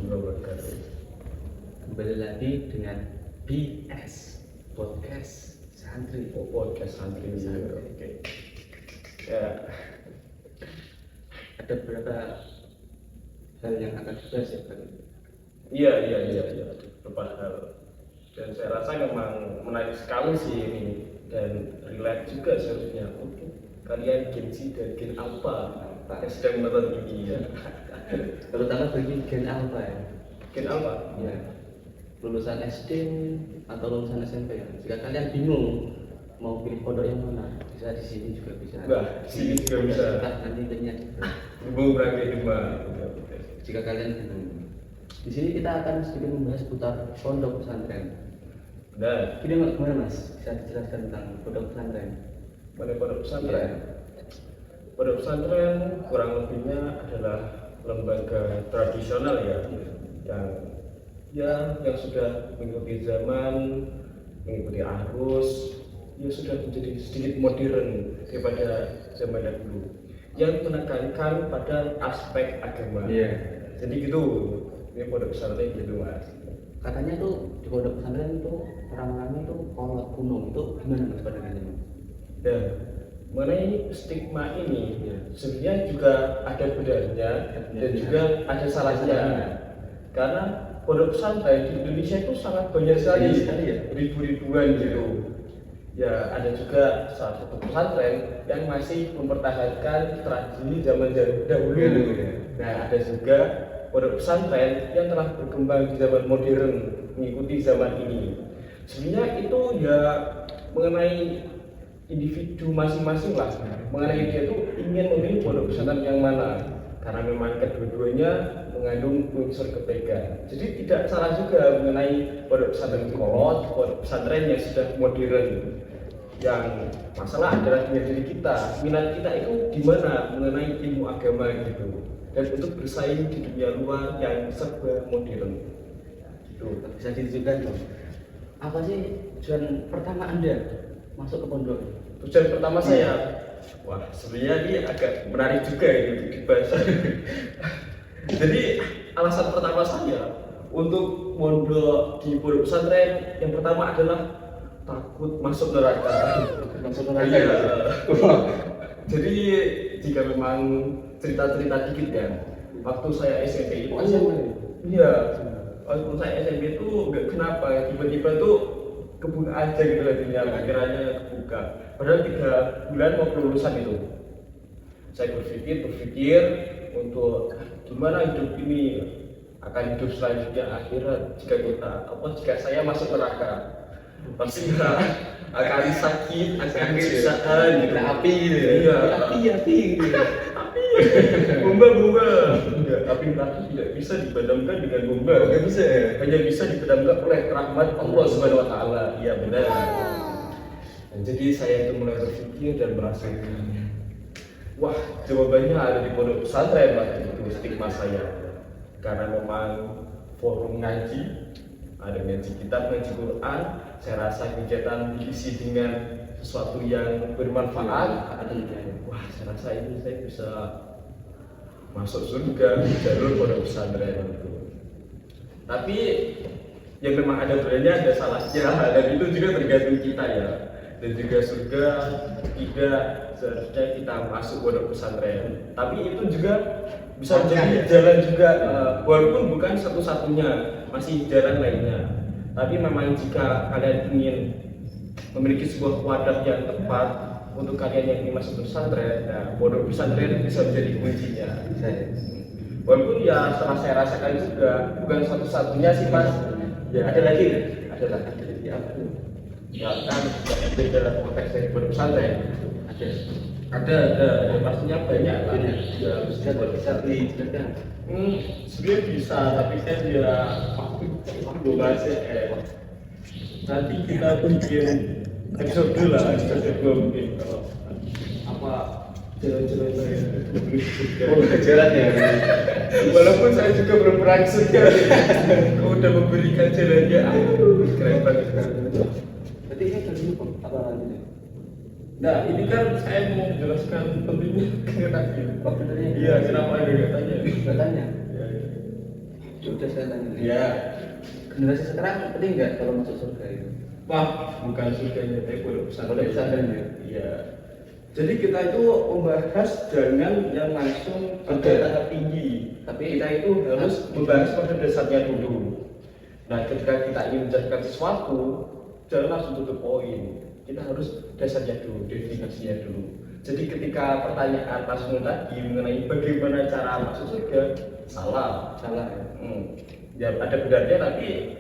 warahmatullahi wabarakatuh. Kembali lagi dengan BS Podcast Santri. Podcast santri. Oke. Ya, Ada beberapa hal yang akan kita siapkan. iya. Beberapa hal. Dan saya rasa memang menarik sekali sih ini dan relate juga seharusnya untuk kalian Gen Z dan Gen Alpha yang sedang menonton ini ya. Terutama bagi Gen Alpha ya. Gen Alpha? Ya. Lulusan SD atau lulusan SMP ya. Jika kalian bingung mau pilih pondok yang mana, bisa di sini juga bisa. Wah, di sini juga bisa. Nanti tanya juga. Bung Rangga Duma. Jika kalian bingung. Di sini kita akan sedikit membahas putar pondok pesantren. Dan Gini gimana Mas? Bisa dijelaskan tentang pondok pesantren? pada pondok pesantren. Pondok pesantren kurang lebihnya adalah lembaga tradisional ya, yang sudah mengikuti zaman, mengikuti arus, ya sudah menjadi sedikit modern daripada zaman dahulu, yang menekankan pada aspek agama. Jadi gitu, ini pondok pesantren gitu Mas. Katanya tuh di pondok pesantren itu orang-orangnya itu kolot gunung, itu gimana Mas pandangannya? Dan mengenai stigma ini sebenarnya juga ada benarnya dan juga ada salahnya, karena pondok pesantren di Indonesia itu sangat banyak sekali ya, ribu-ribuan gitu ya. Ada juga salah satu pesantren yang masih mempertahankan tradisi zaman dahulu. Nah, ada juga pondok pesantren yang telah berkembang di zaman modern mengikuti zaman ini. Sebenarnya itu ya mengenai individu masing-masing lah, mengenai dia tuh ingin memilih pondok pesantren yang mana, karena memang kedua-duanya mengandung unsur kebaikan. Jadi tidak salah juga mengenai pondok pesantren kolot, pondok pesantren yang sudah modern. Yang masalah adalah diri kita, minat kita itu di mana mengenai ilmu agama gitu, dan untuk bersaing di dunia luar yang serba modern. Itu Bisa ditunjukkan loh. Apa sih tujuan pertama Anda masuk ke pondok? tujuan pertama saya, wah sebenarnya ini agak menarik juga ini untuk dibahas. Jadi alasan pertama saya untuk mondok di pondok pesantren yang pertama adalah takut masuk neraka. Masuk neraka. Iya. Jadi jika memang cerita-cerita dikit ya, waktu saya SMP itu, iya, waktu saya SMP itu nggak kenapa ya, tiba-tiba tuh kebuka aja gitu hatinya, pikirannya kebuka. Padahal 3 bulan mau kelulusan itu, saya berpikir untuk gimana hidup ini, akan hidup selanjutnya akhirat jika saya masuk neraka. Pasti akan sakit, akan kesusahan gitu. Api gitu ya. Iya. Api gitu. Api. Bomba. Ya, api neraka tidak bisa dipadamkan dengan bomba. Nggak bisa ya? Hanya bisa dipadamkan oleh rahmat Allah Subhanahu wa taala. Iya benar. Dan jadi saya itu mulai berpikir dan merasa wah, jawabannya ada di pondok pesantren lah, itu stigma saya. Karena memang forum ngaji, ada ngaji kitab, ngaji Quran, saya rasa kegiatan diisi dengan sesuatu yang bermanfaat. Wah, saya rasa ini saya bisa masuk surga jalur pondok pesantren itu. Tapi yang memang ada benernya ada salahnya, dan itu juga tergantung kita ya. Dan juga surga tidak seharusnya kita masuk pondok pesantren, tapi itu juga bisa menjadi jalan juga, walaupun bukan satu-satunya, masih jalan lainnya. Tapi memang jika kalian ingin memiliki sebuah wadah yang tepat untuk kalian yang ingin masuk pesantren, nah, pondok pesantren bisa menjadi kuncinya. Walaupun ya setelah saya rasakan juga bukan satu-satunya sih Mas. Ya, ada lagi. Ya kan dalam konteks dari pondok pesantren ada pastinya banyak lah. Ya bisa dijelaskan. Sebenarnya bisa, tapi kan ya belum bahas ya. Nanti kita bikin episode lah, episode 2 mungkin kalau apa jalan-jalan saya. Jalan ya. Walaupun saya juga belum berangsur ya. Kau udah memberikan jalannya, keren banget. Berarti ini dari apa ini? Nah, ini kan saya mau menjelaskan pentingnya kenapa. Benernya. Iya, kenapa ada katanya? Katanya. Udah sekarang. Ya, Generasi sekarang penting nggak kalau masuk surga itu? wah bukan surganya tapi pondok Pondok pesantren ya? Iya. Jadi kita itu membahas jangan yang langsung pada tahap tinggi, tapi kita itu harus membahas pada dasarnya dulu. Nah, ketika kita ingin menjelaskan sesuatu, jangan langsung tutup poin. Kita harus dasarnya dulu, definisinya dulu. Jadi ketika pertanyaan langsung tadi mengenai bagaimana cara masuk surga, salah. Ya. Ya ada benarnya tapi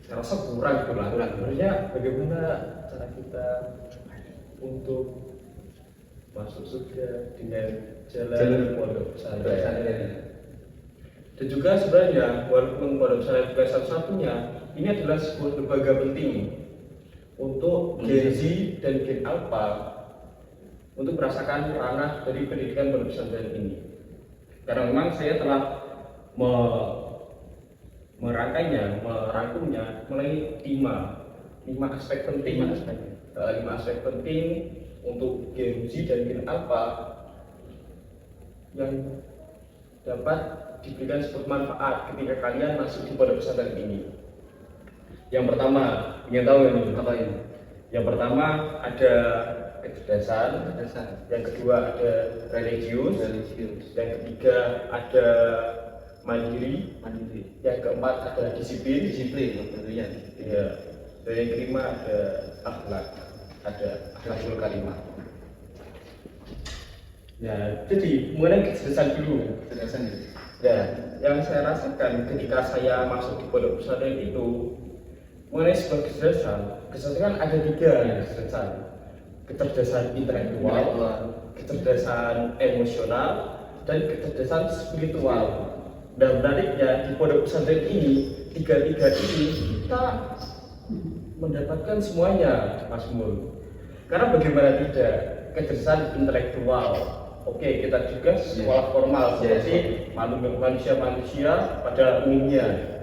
saya rasa kurang gitu lah. Sebenarnya bagaimana cara kita untuk masuk surga dengan jalan pondok pesantren. Dan juga sebenarnya walaupun pondok pesantren bukan satu-satunya, ini adalah sebuah lembaga penting untuk Gen Z dan Gen Alpha untuk merasakan ranah dari pendidikan pondok pesantren ini. Karena memang saya telah merangkumnya melalui lima aspek penting. Lima aspek penting untuk Gen Z dan Gen Alpha yang dapat diberikan sebuah manfaat ketika kalian masuk di pondok pesantren ini. Yang pertama, ingin tahu apa ini? Yang pertama ada kecerdasan, yang kedua ada religius, yang ketiga ada mandiri, yang keempat ada disiplin, ya. Dan yang kelima ada akhlakul karimah. Ya, jadi mengenai kecerdasan dulu. Ya, yang saya rasakan ketika saya masuk di pondok pesantren itu mengenai sebuah kecerdasan kan ada tiga kecerdasan intelektual, kecerdasan emosional, dan kecerdasan spiritual. Dan menariknya di pondok pesantren ini tiga-tiga ini kita mendapatkan semuanya, Mas Mul. Karena bagaimana tidak, kecerdasan intelektual, oke, kita juga sekolah formal seperti manusia pada umumnya.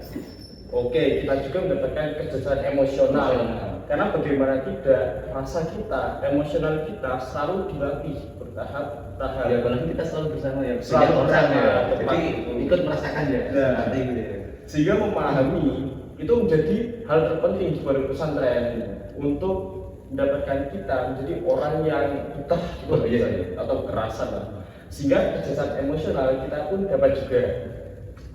Oke, kita juga mendapatkan kecerdasan emosional. Karena bagaimana tidak, rasa kita, emosional kita selalu dilatih bertahap-tahap. Ya, apalagi kita selalu bersama ya. Selalu orang bersama, ya. tepat. Jadi ikut merasakan ya. Nah, sehingga memahami itu menjadi hal terpenting di pondok pesantren untuk mendapatkan kita menjadi orang yang betah atau kerasan lah. Sehingga kecerdasan emosional kita pun dapat juga.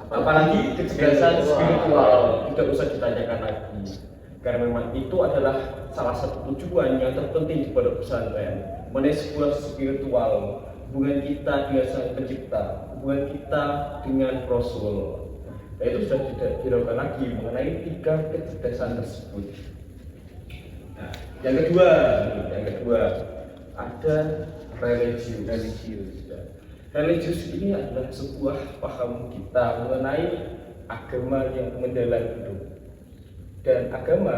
Apalagi kecerdasan spiritual tidak usah ditanyakan lagi. Karena memang itu adalah salah satu tujuan yang terpenting di pondok pesantren, mengenai sebuah spiritual, hubungan kita dengan Sang Pencipta, hubungan kita dengan Rasul. Nah, itu sudah tidak dilakukan lagi mengenai tiga kecerdasan tersebut. Nah, yang kedua ada religius. Religius ini adalah sebuah paham kita mengenai agama yang mendalam itu. Dan agama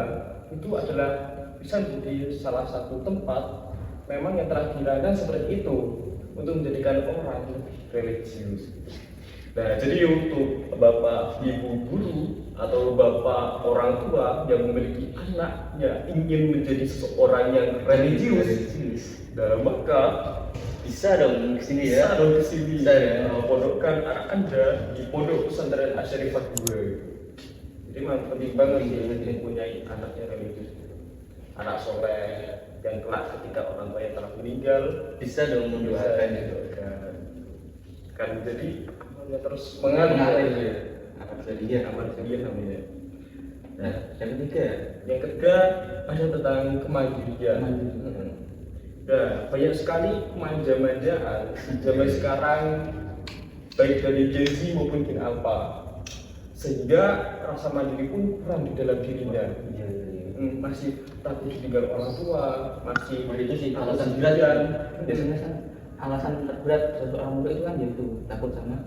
itu adalah bisa menjadi salah satu tempat memang yang telah dirancang seperti itu untuk menjadikan orang lebih religius. Nah, jadi untuk bapak ibu guru atau bapak orang tua yang memiliki anaknya ingin menjadi seseorang yang religius, nah maka bisa dong kesini ya. Bisa ya. Pondokkan anak Anda di pondok pesantren Asyarifah 2. Jadi memang penting banget sih mempunyai anaknya religius, anak soleh yang kelak ketika orang tua yang telah meninggal bisa dong mendoakan itu. Kan jadi terus mengalir ya. Amal jariah namanya. Nah, yang ketiga ada tentang kemandirian. Nah, banyak sekali kemanja-manjaan zaman sekarang baik dari Gen Z maupun Gen Alpha, sehingga rasa mandiri pun kurang di dalam dirinya. Masih takut ditinggal orang tua, masih itu sih alasan berat. Biasanya kan alasan terberat seorang muda itu kan yaitu takut sama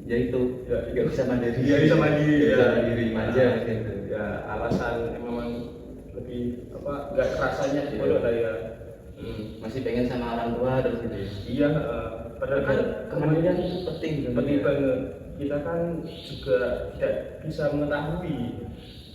nggak bisa mandiri. Manja gitu. Ya alasan memang lebih nggak kerasanya bodoh lah ya. Masih pengen sama orang tua terus gitu. Iya, padahal kan kemandirian itu penting banget. Kita kan juga tidak bisa mengetahui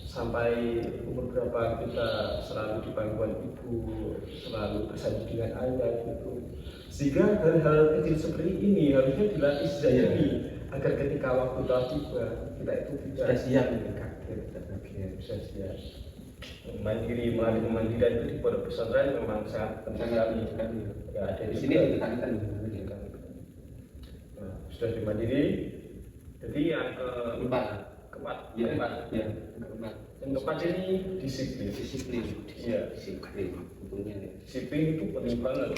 sampai umur berapa kita selalu di pangkuan ibu, selalu bersama dengan ayah gitu. Sehingga hal-hal kecil seperti ini harusnya dilatih sejak dini agar ketika waktu telah tiba kita itu tidak Sudah siap. kaget dan kaget, bisa siap. Mandiri, melalui kemandirian itu di pondok pesantren memang sangat penting sekali. Ya, ada Di sini ditekankan. Nah, sudah dimandiri, jadi yang Keempat. Ya, keempat. ya. Keempat. Yang keempat ini disiplin. Iya. Disiplin itu penting banget.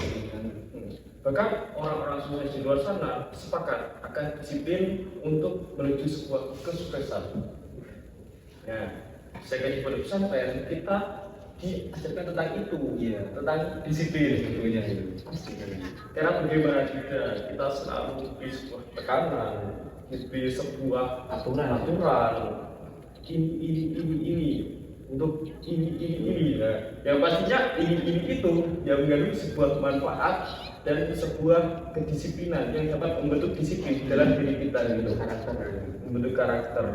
Bahkan orang-orang semua di luar sana sepakat akan disiplin untuk menuju sebuah kesuksesan. Nah, saya di pondok pesantren kita diajarkan tentang itu, tentang disiplin tentunya. Karena bagaimana juga kita selalu di sebuah tekanan, di sebuah aturan ini untuk ini ya. Yang pastinya ini itu yang mengandung sebuah manfaat dan sebuah kedisiplinan yang dapat membentuk disiplin dalam diri kita gitu. Membentuk karakter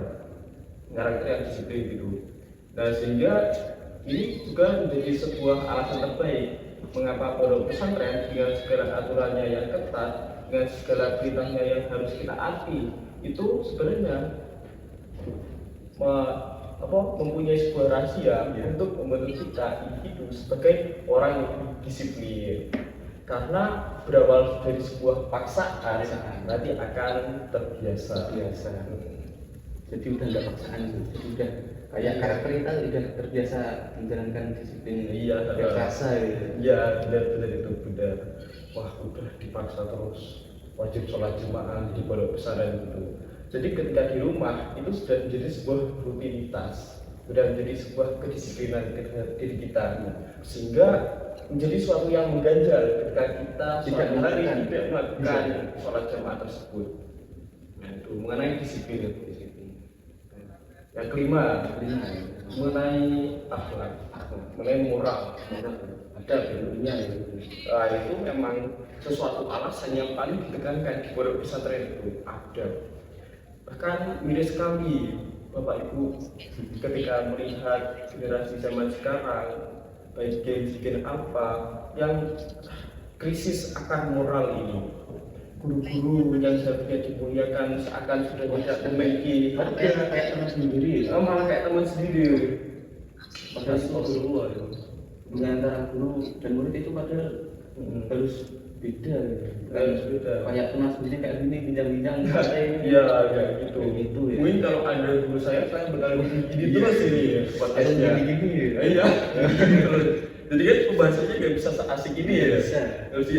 yang disiplin gitu. Nah, sehingga ini juga menjadi sebuah alasan terbaik mengapa pondok pesantren dengan segala aturannya yang ketat, dengan segala perintahnya yang harus kita ati, itu sebenarnya mempunyai sebuah rahasia untuk membentuk kita individu sebagai orang yang disiplin. Karena berawal dari sebuah paksaan nanti akan terbiasa. Jadi udah nggak paksaan, jadi udah kayak karakter kita udah terbiasa menjalankan disiplin. Iya, terbiasa gitu. Iya, benar itu benar. Wah, udah dipaksa terus wajib sholat jemaah di pondok pesantren gitu. Jadi ketika di rumah itu sudah menjadi sebuah rutinitas, sudah menjadi sebuah kedisiplinan diri kita, sehingga menjadi sesuatu yang mengganjal ketika kita suatu hari tidak melakukan sholat jemaah tersebut. Nah, itu mengenai disiplin. Yang kelima mengenai akhlak, mengenai moral. Ada bentuknya itu memang sesuatu alasan yang paling ditekankan di pondok pesantren itu ada. Bahkan miris sekali Bapak Ibu ketika melihat generasi zaman sekarang, baik gen apa yang krisis akan moral ini. Guru-guru yang seharusnya dimuliakan seakan sudah tidak memiliki kayak teman sendiri, malah kayak teman sendiri. Padahal itu guru di antara guru dan murid itu padahal harus beda. Kayak teman sendiri kayak gini bincang-bincang. Iya, kayak gitu. Ya. Mungkin kalau ada guru saya bakal begini terus ini ya. Podcastnya gini ya. Iya. Jadi kan pembahasannya nggak bisa seasik ini ya. Harus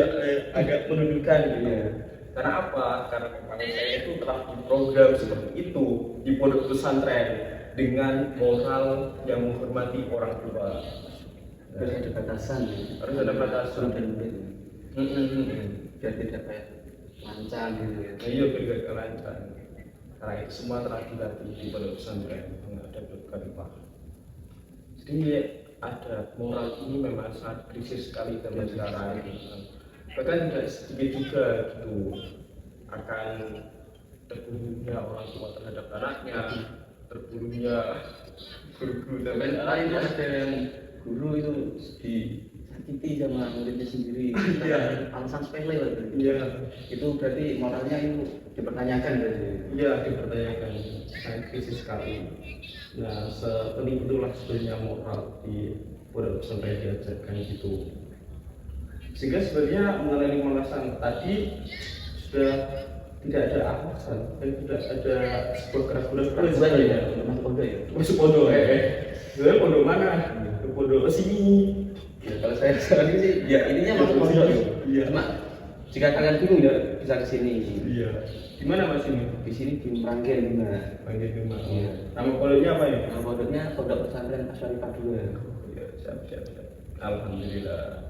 agak menundukkan gitu. Karena apa? Karena memang saya itu telah diprogram seperti itu di pondok pesantren dengan moral yang menghormati orang tua. Harus ada batasan. Harus ada batasan. Biar tidak kayak lancang gitu ya. Iya, biar gak lancang. Karena itu semua telah dilatih di pondok pesantren, menghadapi khalifah. Jadi ada moral ini memang sangat krisis sekali zaman sekarang. Bahkan tidak sedikit juga gitu akan terbunuhnya orang tua terhadap anaknya, terbunuhnya guru-guru dan lain-lain. Ada yang guru itu disakiti sama muridnya sendiri. Alasan sepele lah. Itu berarti moralnya itu dipertanyakan berarti. Iya, dipertanyakan. Sangat krisis sekali. Nah, sepenting itulah sebenarnya moral di pondok pesantren diajarkan gitu. Sehingga sebenarnya mengenai alasan tadi sudah tidak ada alasan dan tidak ada sebuah keraguan ya. Masuk pondok ya. Masuk pondok sebenarnya pondok mana? Pondok sini. Ya, kalau saya sekarang ini sih, ya ininya masuk pondok. Iya. Cuma jika kalian bingung ya bisa ke sini. Iya. Di mana Mas ini? Di sini di Meranggen Bima. Meranggen Bima. Iya. Nama pondoknya apa ya? Nama pondoknya Pondok Pesantren Asyarifah 2. Ya, siap. Alhamdulillah.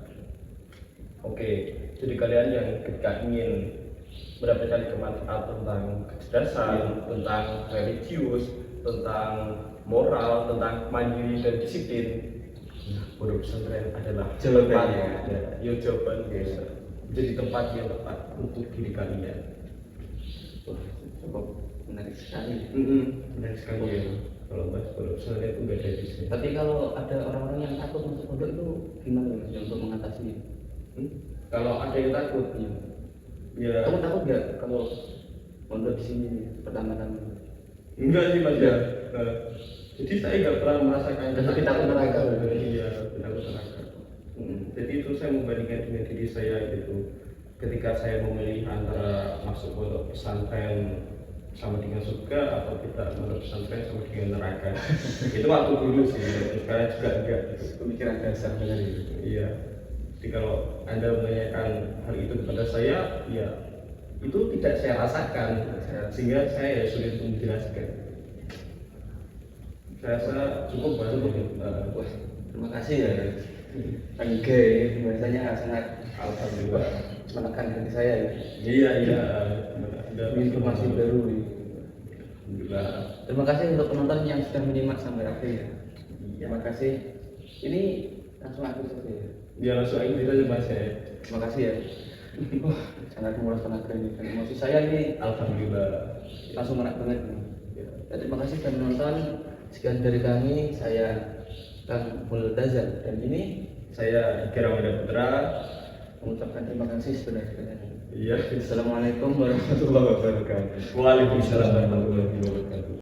Oke, jadi kalian yang ketika ingin mendapatkan kemanfaat tentang kecerdasan, tentang religius, tentang moral, tentang mandiri dan disiplin, pondok pesantren adalah jawabannya. Jawaban bisa jadi tempat yang tepat untuk diri kalian. Cukup menarik sekali. Menarik sekali ya. Kalau bahas pondok pesantren itu nggak ada di sini. Tapi kalau ada orang-orang yang takut masuk pondok itu gimana ya untuk mengatasinya? Kalau ada yang takut, ya kamu takut nggak kalau pondok di sini pertama-tama. Enggak sih mas ya. Jadi saya nggak pernah merasakan. Tapi takut neraka. Iya, takut neraka. Jadi itu saya membandingkan dengan diri saya gitu. Ketika saya memilih antara masuk pondok pesantren sama dengan surga atau tidak pondok pesantren sama dengan neraka. Itu waktu dulu sih. Sekarang juga enggak. Gitu. Pemikiran dasar benar itu. Iya. Jadi kalau Anda menanyakan hal itu kepada saya, ya itu tidak saya rasakan, sehingga saya sulit untuk menjelaskan. Saya rasa cukup banget. Wah, terima kasih ya. Oke, biasanya sangat Alhamdulillah. menekan hati saya ya. Iya. Ada Informasi baru nih. Alhamdulillah. Terima kasih untuk penonton yang sudah menyimak sampai akhir ya. Terima kasih. Ini langsung aku saja ya. Ya langsung aja kita coba saya. Terima kasih ya. Wah, sangat menguras tenaga ini dan emosi saya ini Alhamdulillah. langsung enak banget nih. Ya, terima kasih sudah menonton. Sekian dari kami, saya Kang Multazam dan ini Saya Ika Ramadhan Putra. mengucapkan terima kasih sebenarnya. Iya. Assalamualaikum warahmatullahi wabarakatuh. Waalaikumsalam warahmatullahi wabarakatuh.